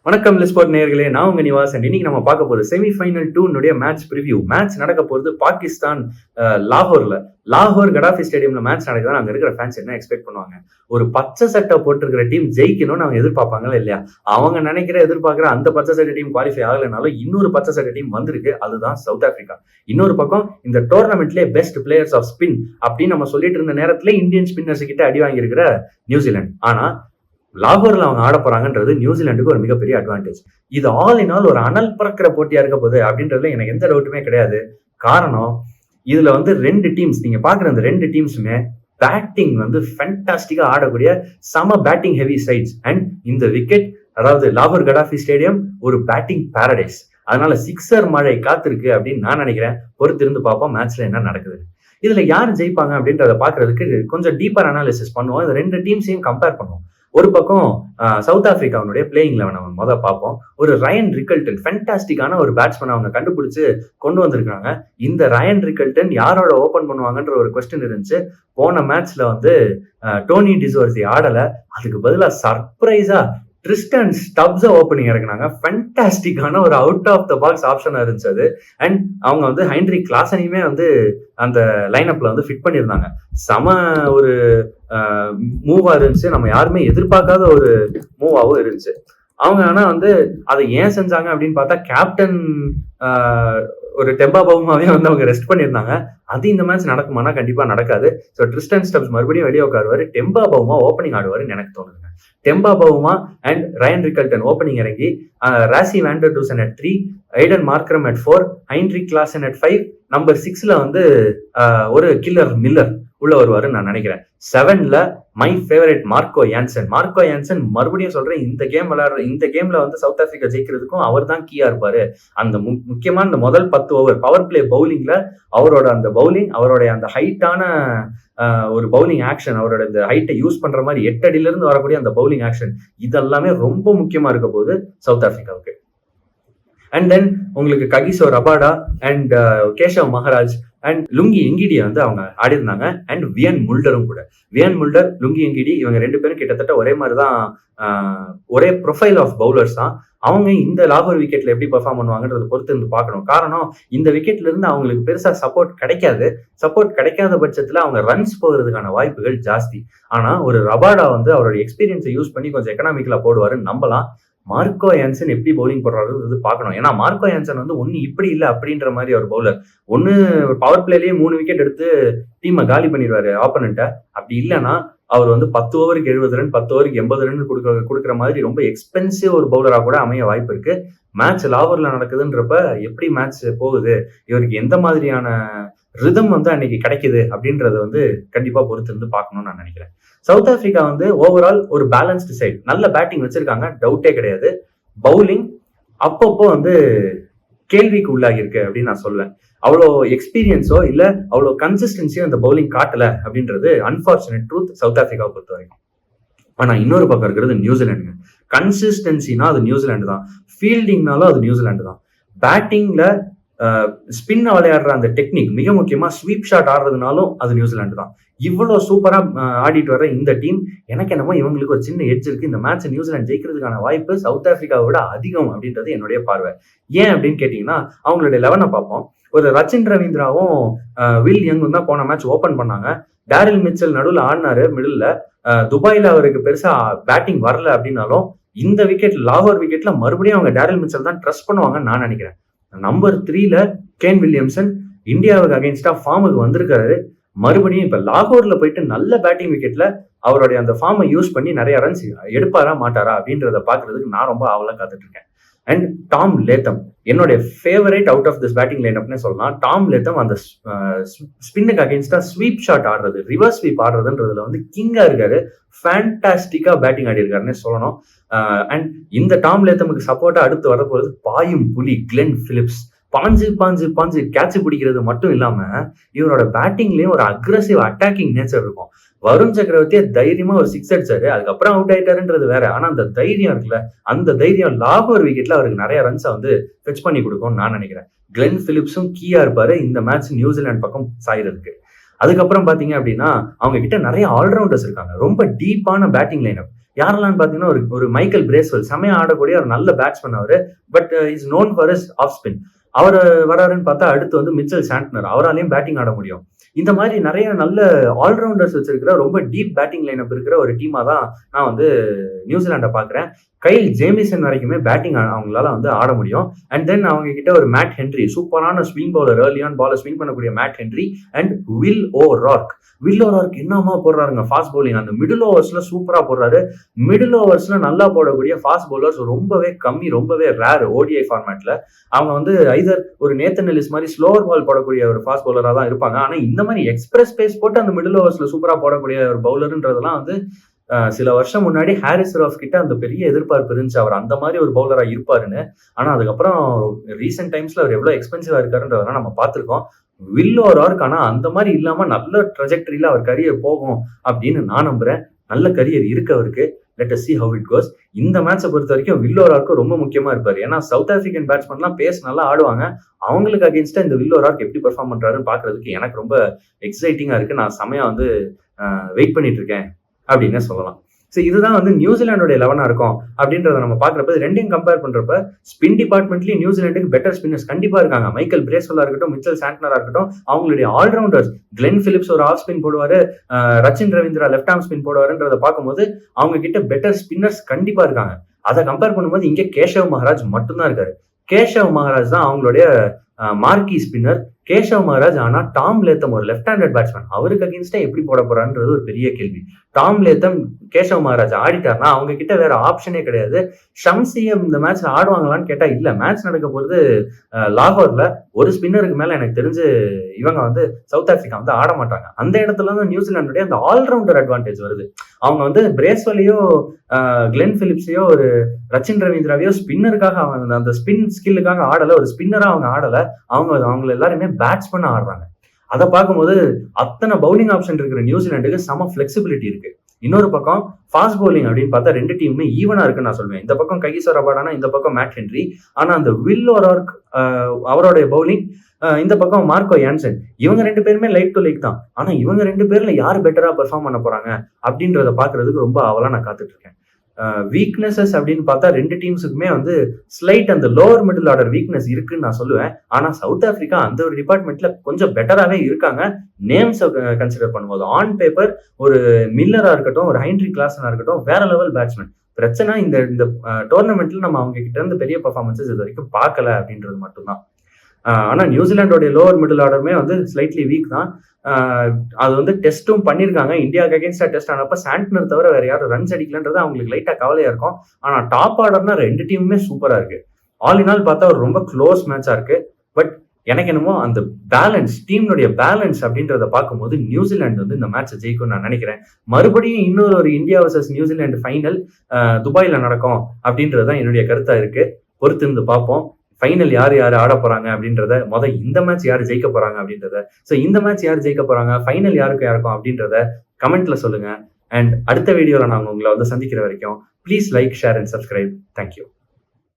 வணக்கம் லிஸ்போர்ட் நேயர்களே, நான் உங்க நிவாஸ். இன்னைக்கு நம்ம பார்க்க போறது செமிஃபைனல் 2 மேட்ச் ப்ரிவியூ. மேட்ச் நடக்க போறது பாகிஸ்தான் லாகூர்ல. லாகூர் கடாஃபி ஸ்டேடியம்ல மேட்ச் நடக்குதுன்னு அங்க இருக்கிற ஃபேன்ஸ் என்ன எக்ஸ்பெக்ட் பண்ணுவாங்க? ஒரு பச்சை சட்டை போட்டிருக்கிற டீம் ஜெயிக்கணும்னு அவங்க எதிர்பார்ப்பாங்களா இல்லையா? அவங்க எதிர்பார்க்கிற அந்த பச்சை சட்டை டீம் குவாலிஃபை ஆகலைனாலும் இன்னொரு பச்சை சட்டை டீம் வந்திருக்கு. அதுதான் சவுத் ஆப்பிரிக்கா. இன்னொரு பக்கம் இந்த டோர்னமெண்ட்லேயே பெஸ்ட் பிளேயர்ஸ் ஆஃப் ஸ்பின் அப்படின்னு நம்ம சொல்லிட்டு இருந்த நேரத்துல இந்தியன் ஸ்பின்னர்ஸ் கிட்ட அடி வாங்கியிருக்கிற நியூசிலாந்து. ஆனா லாகூர்ல அவங்க ஆட போறாங்கன்றது நியூசிலாந்துக்கு ஒரு மிகப்பெரிய அட்வான்டேஜ். இது ஆல் இன் ஆல் ஒரு அனல் பறக்கிற போட்டியா இருக்க போகுது அப்படின்றதுல எனக்கு எந்த டவுட்டுமே கிடையாது. காரணம், இதுல ரெண்டு டீம்ஸ், நீங்க பாக்குற அந்த ரெண்டு டீம்ஸுமே பேட்டிங் ஃபேண்டாஸ்டிக்கா ஆடக்கூடிய சம பேட்டிங் ஹெவி சைட்ஸ். அண்ட் இந்த விக்கெட், அதாவது லாகூர் கடாஃபி ஸ்டேடியம் ஒரு பேட்டிங் பாரடைஸ். அதனால சிக்ஸர் மழை காத்திருக்கு அப்படின்னு நான் நினைக்கிறேன். பொறுத்திருந்து பார்ப்போம் மேட்ச்ல என்ன நடக்குது. இதுல யார் ஜெயிப்பாங்க அப்படின்றத பாக்குறதுக்கு கொஞ்சம் டீப்பர் அனாலிசிஸ் பண்ணுவோம். இந்த ரெண்டு டீம்ஸையும் கம்பேர் பண்ணுவோம். ஒரு பக்கம் சவுத் ஆப்பிரிக்காவுடைய பிளேயிங் லெவன் நம்ம முதல் பார்ப்போம். ஒரு ரயன் ரிக்கல்டன், ஃபேண்டாஸ்டிக்கான ஒரு பேட்ஸ்மேன் அவங்க கண்டுபிடிச்சு கொண்டு வந்திருக்காங்க. இந்த ரயன் ரிக்கல்டன் யாரோட ஓபன் பண்ணுவாங்கன்ற ஒரு கொஸ்டின் இருந்துச்சு. போன மேட்ச்ல டோனி டிசோர்சி ஆடல. அதுக்கு பதிலா சர்ப்ரைஸா ட்ரிஸ்டன் ஸ்டப்ஸை ஓப்பனிங் இறக்குனாங்க. ஃபேண்டாஸ்டிக்கான ஒரு அவுட் ஆஃப் த பாக்ஸ் ஆப்ஷனா இருந்துச்சு அது. அண்ட் அவங்க ஹைன்ரிக் கிளாசனையுமே அந்த லைனப்ல ஃபிட் பண்ணியிருந்தாங்க. சம ஒரு மூவா இருந்துச்சு. நம்ம யாருமே எதிர்பார்க்காத ஒரு மூவாவும் இருந்துச்சு. அவங்க ஆனா அதை ஏன் செஞ்சாங்க அப்படின்னு பார்த்தா, கேப்டன் ஒரு டெம்பா பவுமாவே அவங்க ரெஸ்ட் பண்ணியிருந்தாங்க. அது இந்த மேட்ச் நடக்குமானா கண்டிப்பா நடக்காது. ஸோ ட்ரிஸ்டன் ஸ்டப்ஸ் மறுபடியும் வெளியே உட்காருவாரு. டெம்பா பவுமா ஓப்பனிங் ஆடுவாருன்னு எனக்கு தோணுதுங்க. Temba Bavuma and Ryan Rickelton opening இறங்கி, Rassie van der Dussen at 3, Aiden Markram at 4, Heinrich Klaasen at 5, number 6ல ஒரு கில்லர் மில்லர் உள்ள வருவாருன்னு நான் நினைக்கிறேன். 7ல மை ஃபேவரட் மார்க்கோ யான்சன். மறுபடியும் சொல்றேன், இந்த கேம்ல சவுத் ஆப்பிரிக்கா ஜெயிக்கிறதுக்கும் அவர் தான் கீயா இருப்பாரு. அந்த முக்கியமான இந்த முதல் 10 ஓவர் பவர் பிளே பவுலிங்ல அவரோட அந்த பவுலிங், அவருடைய அந்த ஹைட்டான ஒரு பவுலிங் ஆக்ஷன், அவரோட இந்த ஹைட்டை யூஸ் பண்ற மாதிரி 8 அடியில இருந்து வரக்கூடிய அந்த பவுலிங் ஆக்ஷன், இதெல்லாமே ரொம்ப முக்கியமா இருக்க போகுது சவுத் ஆப்பிரிக்காவுக்கு. அண்ட் தென் உங்களுக்கு Kagiso Rabada and Keshav Maharaj and Lungi எங்கிடியை அவங்க ஆடி இருந்தாங்க. அண்ட் வியன் முல்டரும் கூட. வியன் முல்டர், லுங்கி எங்கிடி, இவங்க ரெண்டு பேரும் கிட்டத்தட்ட ஒரே மாதிரிதான், ஒரே ப்ரொஃபைல் ஆஃப் பவுலர்ஸ் தான். அவங்க இந்த லாகூர் விக்கெட்ல எப்படி பெர்ஃபார்ம் பண்ணுவாங்கன்றத பொறுத்து இருந்து பார்க்கணும். காரணம், இந்த விக்கெட்ல இருந்து அவங்களுக்கு பெருசா சப்போர்ட் கிடைக்காத பட்சத்துல அவங்க ரன்ஸ் போகிறதுக்கான வாய்ப்புகள் ஜாஸ்தி. ஆனா ஒரு ரபாடா அவருடைய எக்ஸ்பீரியன்ஸை யூஸ் பண்ணி கொஞ்சம் எக்கனாமிக்கலா போடுவாருன்னு நம்பலாம். மார்க்கோ யான்சன் எப்படி பவுலிங் போடுறாரு பார்க்கணும். ஏன்னா மார்க்கோ யான்சன் ஒன்னு இப்படி இல்லை அப்படின்ற மாதிரி ஒரு பவுலர். ஒன்னு பவர் பிளேலயே 3 விக்கெட் எடுத்து டீமை காலி பண்ணிடுவாரு ஆப்போனண்ட்டை. அப்படி இல்லைன்னா அவர் 10 ஓவருக்கு 70 ரன், 10 ஓவருக்கு 80 ரன் கொடுக்குற மாதிரி ரொம்ப எக்ஸ்பென்சிவ் ஒரு பவுலரா கூட அமைய வாய்ப்பு இருக்கு. மேட்ச் லாகூர்ல நடக்குதுன்றப்ப எப்படி மேட்ச் போகுது, இவருக்கு எந்த மாதிரியான ரிதம் அன்னைக்கு கிடைக்குது அப்படின்றத கண்டிப்பா பொறுத்து இருந்து பார்க்கணும்னு நான் நினைக்கிறேன். சவுத் ஆப்பிரிக்கா ஓவரால் ஒரு பேலன்ஸ்டு சைட், நல்ல பேட்டிங் வச்சிருக்காங்க, டவுட்டே கிடையாது. பவுலிங் அப்பப்போ கேள்விக்கு உள்ளாகி இருக்கு அப்படின்னு நான் சொல்லுவேன். அவ்வளோ எக்ஸ்பீரியன்ஸோ இல்ல அவ்வளோ கன்சிஸ்டன்சியோ அந்த பவுலிங் காட்டல அப்படின்றது அன்பார்ச்சுனேட் ட்ரூத் சவுத் ஆப்பிரிக்காவை பொறுத்த வரைக்கும். ஆனா இன்னொரு பக்கம் இருக்கிறது நியூசிலாண்டுங்க. கன்சிஸ்டன்சினா அது நியூசிலாண்டு தான், ஃபீல்டிங்னாலும் அது நியூசிலாண்டு தான். பேட்டிங்ல ஸ்பின் விளையாடுற அந்த டெக்னிக், மிக முக்கியமா ஸ்வீப் ஷாட் ஆடுறதுனாலும் அது நியூசிலாண்டு தான். இவ்வளவு சூப்பரா ஆடிட்டு வர இந்த டீம், எனக்கு என்னமோ இவங்களுக்கு ஒரு சின்ன எட்ஜ் இருக்கு. இந்த மேட்ச் நியூசிலாந்து ஜெயிக்கிறதுக்கான வாய்ப்பு சவுத் ஆப்பிரிக்காவை விட அதிகம் அப்படின்றது என்னுடைய பார்வை. ஏன் அப்படின்னு கேட்டீங்கன்னா, அவங்களுடைய 11 பார்ப்போம். ஒரு ரச்சின் ரவீந்திராவும் வில் யங்கும் தான் போன மேட்ச் ஓபன் பண்ணாங்க. டேரில் மிச்சல் நடுவில் ஆடினாரு மிடில். துபாயில அவருக்கு பெருசா பேட்டிங் வரல அப்படின்னாலும் இந்த விக்கெட், லாகூர் விக்கெட்ல மறுபடியும் அவங்க டேரில் மிச்சல் தான் ட்ரஸ்ட் பண்ணுவாங்கன்னு நான் நினைக்கிறேன். நம்பர் 3ல கேன் வில்லியம்சன் இந்தியாவுக்கு அகைன்ஸ்டா ஃபார்முக்கு வந்திருக்காரு. மறுபடியும் இப்ப லாகூர்ல போயிட்டு நல்ல பேட்டிங் விக்கெட்ல அவருடைய அந்த ஃபார்மை யூஸ் பண்ணி நிறைய ரன்ஸ் எடுப்பாரா மாட்டாரா அப்படின்றத பாக்குறதுக்கு நான் ரொம்ப ஆவலா காத்துட்டு இருக்கேன். அண்ட் டாம் லேத்தம், என்னுடைய favourite out of this batting லைனப்னே சொல்லலாம். டாம் லேத்தம் அந்த ஸ்பின்னுக்கு அகைன்ஸ்டா ஸ்வீப் ஷாட் ஆடுறது, ரிவர்ஸ் ஸ்வீப் ஆடுறதுன்றதுல கிங்கா இருக்காரு. ஃபேண்டாஸ்டிக்கா பேட்டிங் ஆடி இருக்காருன்னு சொல்லணும். அண்ட் இந்த டாம் லேத்தமுக்கு சப்போர்ட்டா அடுத்து வரப்போறது பாயும் புலி கிளென் பிலிப்ஸ். பாஞ்சு கேட்ச் பிடிக்கிறது மட்டும் இல்லாம இவரோட பேட்டிங்லயும் ஒரு அக்ரெசிவ் அட்டாக்கிங் நேச்சர் இருக்கும். வருண் சக்கரவர்த்தியே தைரியமா ஒரு 6 அடிச்சாரு, அதுக்கப்புறம் அவுட் ஆயிட்டாருன்றது வேற. ஆனா அந்த தைரியம் இருக்குல்ல, அந்த தைரியம் லாகூர் விக்கெட்ல அவருக்கு நிறைய ரன்ஸை ஃபெச் பண்ணி கொடுக்கும்னு நான் நினைக்கிறேன். கிளென் பிலிப்ஸும் கீயா இருப்பாரு இந்த மேட்ச் நியூசிலாந்து பக்கம் சாயிருக்கு. அதுக்கப்புறம் பாத்தீங்க அப்படின்னா அவங்க கிட்ட நிறைய ஆல்ரவுண்டர்ஸ் இருக்காங்க. ரொம்ப டீப்பான பேட்டிங் லைனப். யாரெல்லாம் பாத்தீங்கன்னா ஒரு மைக்கேல் பிரேஸ்வெல் செமையா ஆடக்கூடிய ஒரு நல்ல பேட்ஸ்மேன் அவரு. But is known for his off spin. அவர் வராருன்னு பார்த்தா அடுத்து வந்து மிச்சல் சாண்ட்னர், அவராலையும் பேட்டிங் ஆட முடியும். இந்த மாதிரி நிறைய நல்ல ஆல்ரவுண்டர்ஸ் வச்சிருக்கிற ரொம்ப டீப் பேட்டிங் லைனப் இருக்கிற ஒரு டீமா தான் நான் வந்து நியூசிலாண்டை பாக்குறேன். கைல் ஜேமிசன் வரைக்குமே பேட்டிங் அவங்களால வந்து ஆட முடியும். அண்ட் தென் அவங்க கிட்ட ஒரு மேட் ஹென்ரி, சூப்பரான ஸ்விங் பவுலர், ஏர்லியான் பால ஸ்விங் பண்ணக்கூடிய மேட் ஹென்ரி அண்ட் வில் ஓரார்க் என்னமா போடுறாருங்க ஃபாஸ்ட் பவுலிங். அந்த மிடில் ஓவர்ஸ்ல சூப்பரா போடுறாரு. மிடில் ஓவர்ஸ்ல நல்லா போடக்கூடிய ஃபாஸ்ட் பவுலர்ஸ் ரொம்பவே கம்மி, ரொம்பவே ரேர் ஓடிஐ ஃபார்மேட்ல. அவங்க வந்து ஐதர் ஒரு நேத்தன் எல்லிஸ் மாதிரி ஸ்லோவர் பால் போடக்கூடிய ஒரு ஃபாஸ்ட் பவுலரா தான் இருப்பாங்க. ஆனா இந்த மாதிரி எக்ஸ்பிரஸ் பேஸ் போட்டு அந்த மிடில் ஓவர்ஸ்ல சூப்பரா போடக்கூடிய ஒரு பவுலர்ன்றதெல்லாம் வந்து சில வருஷம் முன்னாடி ஹாரிஸ் ரஃப் கிட்ட அந்த பெரிய எதிர்பார்ப்பு இருந்துச்சு, அவர் அந்த மாதிரி ஒரு பவுலரா இருப்பாருன்னு. ஆனா அதுக்கப்புறம் ரீசெண்ட் டைம்ஸ்ல அவர் எவ்வளவு எக்ஸ்பென்சிவா இருக்காருன்றதெல்லாம் நம்ம பார்த்திருக்கோம். வில் ஓரார்க் ஆனா அந்த மாதிரி இல்லாம நல்ல ட்ரெஜெக்டரியில அவர் கரியர் போகும் அப்படின்னு நான் நம்புறேன். நல்ல கரியர் இருக்கு அவருக்கு. Let us see how it goes. இந்த மேட்சை பொறுத்த வரைக்கும் வில் ஓரார்க்கு ரொம்ப முக்கியமா இருப்பாரு. ஏன்னா சவுத் ஆப்பிரிக்கன் பேட்ஸ்மேன்லாம் பேஸ் நல்லா ஆடுவாங்க. அவங்களுக்கு அகேன்ஸ்டா இந்த வில் ஓரார்க் எப்படி பெர்ஃபார்ம் பண்றாருன்னு பாக்குறதுக்கு எனக்கு ரொம்ப எக்ஸைட்டிங்கா இருக்கு. நான் செமையா வந்து வெயிட் பண்ணிட்டு இருக்கேன் அப்படின்னு சொல்லலாம். ஸோ இதுதான் வந்து நியூசிலாண்டோட 11 இருக்கும் அப்படின்றத நம்ம பாக்குறப்ப ரெண்டையும் கம்பேர் பண்றப்ப ஸ்பின் டிபார்ட்மெண்ட்லயும் நியூசிலாண்டுக்கு பெட்டர் ஸ்பின்னர்ஸ் கண்டிப்பா இருக்காங்க. மைக்கேல் பிரேஸ்வெல்லா இருக்கட்டும், மிச்சல் சாண்ட்னரா இருக்கட்டும், அவங்களுடைய ஆல்ரவுண்டர்ஸ் கிளென் பிலிப்ஸ் ஒரு ஆஃப் ஸ்பின் போடுவாரு, Rachin Ravindra left arm spin போடுவாருன்றத பார்க்கும்போது அவங்க கிட்ட பெட்டர் ஸ்பின்னர்ஸ் கண்டிப்பா இருக்காங்க. அதை கம்பேர் பண்ணும்போது இங்க கேஷவ் மகாராஜ் மட்டும்தான் இருக்காரு. கேஷவ் மகாராஜ் தான் அவங்களுடைய மார்க்கி ஸ்பின்னர். கேஷவ் மகாராஜ் ஆனா டாம் லேத்தம் ஒரு லெஃப்ட் ஹேண்டட் பேட்ஸ்மேன், அவருக்கு அகேன்ஸ்டா எப்படி போட போறான்றது ஒரு பெரிய கேள்வி. டாம் லேத்தம் கேஷவ் மகாராஜ் ஆடிட்டார்னா அவங்க கிட்ட வேற ஆப்ஷனே கிடையாது. ஷம்சியம் இந்த மேட்ச்ல ஆடுவாங்களான்னு கேட்டா இல்ல. மேட்ச் நடக்க போறது லாகோர்ல. ஒரு ஸ்பின்னருக்கு மேல எனக்கு தெரிஞ்சு இவங்க வந்து சவுத் ஆப்பிரிக்கா வந்து ஆட மாட்டாங்க. அந்த இடத்துல தான் நியூசிலாண்டுடைய அந்த ஆல்ரவுண்டர் அட்வான்டேஜ் வருது. அவங்க வந்து பிரேஸ்வெல்லையோ கிளென் பிலிப்ஸையோ ஒரு ரச்சின் ரவீந்திராவையோ ஸ்பின்னருக்காக அவங்க அந்த ஸ்பின் ஸ்கில்லுக்காக ஆடல, ஒரு ஸ்பின்னரா அவங்க ஆடல. அவங்க எல்லாருமே பேட்ஸ்மேன் ஆடுறாங்க. அதை பார்க்கும்போது அத்தனை பவுலிங் ஆப்ஷன் இருக்கிற நியூசிலாண்டுக்கு செம பிளெக்சிபிலிட்டி இருக்கு. இன்னொரு பக்கம் ஃபாஸ்ட் பவுலிங் அப்படின்னு பார்த்தா ரெண்டு டீமுமே ஈவனா இருக்குன்னு நான் சொல்லுவேன். இந்த பக்கம் கைசர் ரபாடானா, இந்த பக்கம் மேட் ஹென்ரி. ஆனா அந்த வில் ஓரார்க் அவருடைய பவுலிங், இந்த பக்கம் மார்க்கோ யான்சன், இவங்க ரெண்டு பேருமே லைக் டு லைக் தான். ஆனா இவங்க ரெண்டு பேர்ல யாரு பெட்டரா பெர்ஃபார்ம் பண்ண போறாங்க அப்படின்றத பாக்குறதுக்கு ரொம்ப அவலா நான் காத்துட்டு இருக்கேன். வீக்னஸஸ் அப்படின்னு பார்த்தா ரெண்டு டீம்ஸுக்குமே வந்து ஸ்லைட் அந்த லோவர் மிடில் ஆர்டர் வீக்னஸ் இருக்குன்னு நான் சொல்லுவேன். ஆனா சவுத் ஆப்பிரிக்கா அந்த ஒரு டிபார்ட்மெண்ட்ல கொஞ்சம் பெட்டராகவே இருக்காங்க. நேம்ஸ் கன்சிடர் பண்ணும்போது ஆன் பேப்பர் ஒரு மில்லரா இருக்கட்டும், ஒரு ஹைன்ரி கிளாசனா இருக்கட்டும், வேற லெவல் பேட்ஸ்மேன். பிரச்சனை இந்த டோர்னமெண்ட்ல நம்ம அவங்க கிட்ட இருந்து பெரிய பெர்ஃபார்மன்சஸ் இது வரைக்கும் பார்க்கல அப்படின்றது மட்டும்தான். ஆனா நியூசிலாண்டோடைய லோவர் மிடில் ஆர்டருமே வந்து ஸ்லைட்லி வீக் தான். அது வந்து டெஸ்ட்டும் பண்ணியிருக்காங்க. இந்தியாவுக்கு அகேன்ஸ்டா டெஸ்ட் ஆனப்ப சாண்ட்னர் தவிர வேற யாரும் ரன்ஸ் அடிக்கலன்றது அவங்களுக்கு லைட்டா கவலையா இருக்கும். ஆனா டாப் ஆர்டர்னா ரெண்டு டீமுமே சூப்பரா இருக்கு. ஆல் இன் ஆல் பார்த்தா ஒரு ரொம்ப க்ளோஸ் மேட்சா இருக்கு. பட் எனக்கு என்னமோ அந்த பேலன்ஸ், டீம்னுடைய பேலன்ஸ் அப்படின்றத பார்க்கும்போது நியூசிலாந்து வந்து இந்த மேட்சை ஜெயிக்கும்னு நான் நினைக்கிறேன். மறுபடியும் இன்னொரு இந்தியா வர்சஸ் நியூசிலாந்து ஃபைனல் துபாயில நடக்கும் அப்படின்றதுதான் என்னுடைய கருத்தா இருக்கு. பொறுத்திருந்து பார்ப்போம். ஃபைனல் யார் ஆட போறாங்க அப்படின்றத, இந்த மேட்ச் யாரு ஜெயிக்க போறாங்க அப்படின்றத, ஸோ இந்த மேட்ச் யார் ஜெயிக்க போறாங்க, ஃபைனல் யாருக்கும் அப்படின்றத கமெண்ட்ல சொல்லுங்க. அண்ட் அடுத்த வீடியோல நான் உங்களை வந்து சந்திக்கிற வரைக்கும் please like, share and subscribe. Thank you.